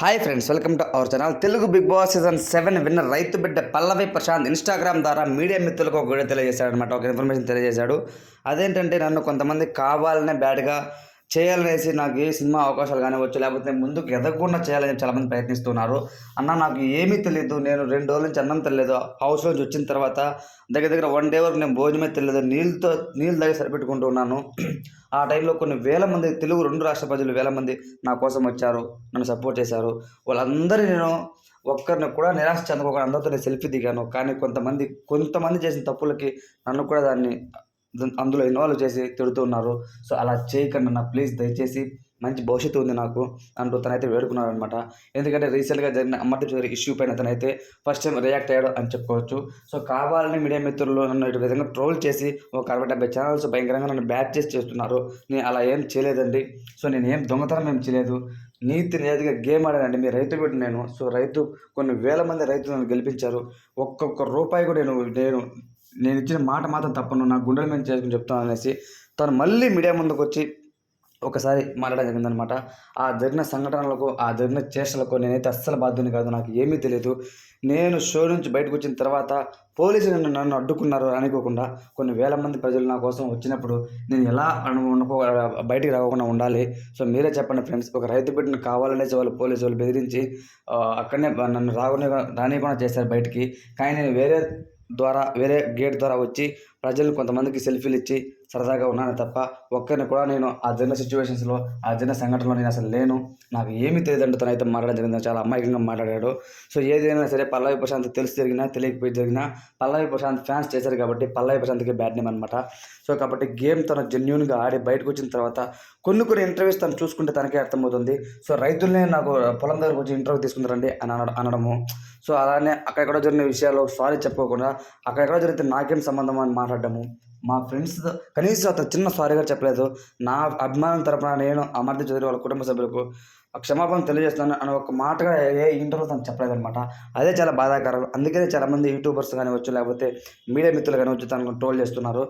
Hi friends, welcome to our channel. Telugu Bigg Boss season 7 winner రైతు బిడ్డ Pallavi Prashanth Instagram ద్వారా media మిత్రులకు ఒక వీడియో తెలియజేశాడు అనమాట. ఒక ఇన్ఫర్మేషన్ తెలియజేశాడు. అదేంటంటే, నన్ను కొంతమంది కావాలనే బ్యాడ్గా చేయాలనేసి నాకు ఏ సినిమా అవకాశాలు కానివ్వచ్చు, లేకపోతే ముందుకు ఎదగకుండా చేయాలని చాలామంది ప్రయత్నిస్తున్నారు. అన్న, నాకు ఏమీ తెలియదు. నేను 2 రోజుల నుంచి అన్నం తెలియదు. హౌస్ నుంచి వచ్చిన తర్వాత దగ్గర దగ్గర 1 డే వరకు నేను భోజనమే తెలియదు. నీళ్ళు దగ్గర సరిపెట్టుకుంటూ ఉన్నాను. ఆ టైంలో కొన్ని వేల మంది తెలుగు 2 రాష్ట్ర ప్రజలు వేల మంది నా కోసం వచ్చారు, నన్ను సపోర్ట్ చేశారు. వాళ్ళందరూ నేను ఒక్కరిని కూడా నిరాశ చెందకోకుండా అందరితో నేను సెల్ఫీ దిగాను. కానీ కొంతమంది చేసిన తప్పులకి నన్ను కూడా అందులో ఇన్వాల్వ్ చేసి తిడుతున్నారు. సో అలా చేయకండి అన్న, ప్లీజ్ దయచేసి, మంచి భవిష్యత్తు ఉంది నాకు అంటూ తనైతే వేడుకున్నాడు అనమాట. ఎందుకంటే రీసెంట్గా జరిగిన అమర్దీప్ చౌదరి ఇష్యూ పైన తనైతే ఫస్ట్ టైం రియాక్ట్ అయ్యాడు అని చెప్పుకోవచ్చు. సో కావాలని మీడియా మిత్రులు నన్ను ఇటు విధంగా ట్రోల్ చేసి ఒక 60-70 ఛానల్స్ భయంకరంగా నన్ను బ్యాట్ చేస్తున్నారు. నేను అలా ఏం చేయలేదండి. సో నేను ఏం దొంగతనం ఏం చేయలేదు. నీతి నిజాయితీగా గేమ్ ఆడానండి. మీ రైతు బిడ్డ నేను. సో కొన్ని వేల మంది రైతులు నన్ను గెలిపించారు. ఒక్కొక్క రూపాయి కూడా నేను ఇచ్చిన మాట మాత్రం తప్పను, నా గుండెల మీద చేసుకుని చెప్తాను అనేసి తను మళ్ళీ మీడియా ముందుకు వచ్చి ఒకసారి మాట్లాడడం జరిగిందనమాట. ఆ జరిగిన సంఘటనలకు, ఆ జరిగిన చేష్టలకు నేనైతే అస్సలు బాధ్యుని కాదు. నాకు ఏమీ తెలియదు. నేను షో నుంచి బయటకు వచ్చిన తర్వాత పోలీసులు నన్ను అడ్డుకున్నారు అనుకోకుండా కొన్ని వేల మంది ప్రజలు నా కోసం వచ్చినప్పుడు నేను ఎలా బయటికి రాకుండా ఉండాలి? సో మీరే చెప్పండి ఫ్రెండ్స్. ఒక రైతు బిడ్డను కావాలనేసి పోలీసు వాళ్ళు బెదిరించి అక్కడనే నన్ను రానియకుండా చేశారు బయటికి. కానీ నేను వేరే గేట్ ద్వారా వచ్చి ప్రజలు కొంతమందికి సెల్ఫీలు ఇచ్చి సరదాగా ఉన్నాను తప్ప ఒక్కరిని కూడా నేను ఆ జరిగిన సిచ్యువేషన్స్లో, ఆ జరిగిన సంఘటనలో నేను అసలు లేను. నాకు ఏమీ తెలియదంటే తనైతే మాట్లాడడం జరిగింది. చాలా అమాయకంగా మాట్లాడాడు. సో ఏదైనా సరే పల్లవి ప్రశాంత్ తెలిసి జరిగినా తెలియకపోయి జరిగినా పల్లవి ప్రశాంత్ ఫ్యాన్స్ చేశారు కాబట్టి పల్లవి ప్రశాంత్కి బ్యాడ్ నేమ్ అనమాట. సో కాబట్టి గేమ్ తను జెన్యూన్గా ఆడి బయటకు వచ్చిన తర్వాత కొన్ని ఇంటర్వ్యూస్ తను చూసుకుంటే తనకే అర్థమవుతుంది. సో రైతుల్ని నాకు పొలం దగ్గరకు వచ్చి ఇంటర్వ్యూ తీసుకుంటారండి అని అనడము. సో అలానే అక్కడెక్కడ జరిగిన విషయాలు సారీ చెప్పుకోకుండా అక్కడెక్కడ జరిగితే నాకేం సంబంధం అని మాట్లాడడము. మా ఫ్రెండ్స్ కనీసం అతను చిన్న సారీగా చెప్పలేదు. నా అభిమానం తరపున నేను అమర్దీప్ చౌదరి వాళ్ళ కుటుంబ సభ్యులకు క్షమాపణ తెలియజేస్తున్నాను అని ఒక మాటగా ఏ ఇంటర్వ్యూలో తను చెప్పలేదన్నమాట. అదే చాలా బాధాకరం. అందుకనే చాలామంది యూట్యూబర్స్ కానివచ్చు, లేకపోతే మీడియా మిత్రులు కానివచ్చు తనను ట్రోల్ చేస్తున్నారు.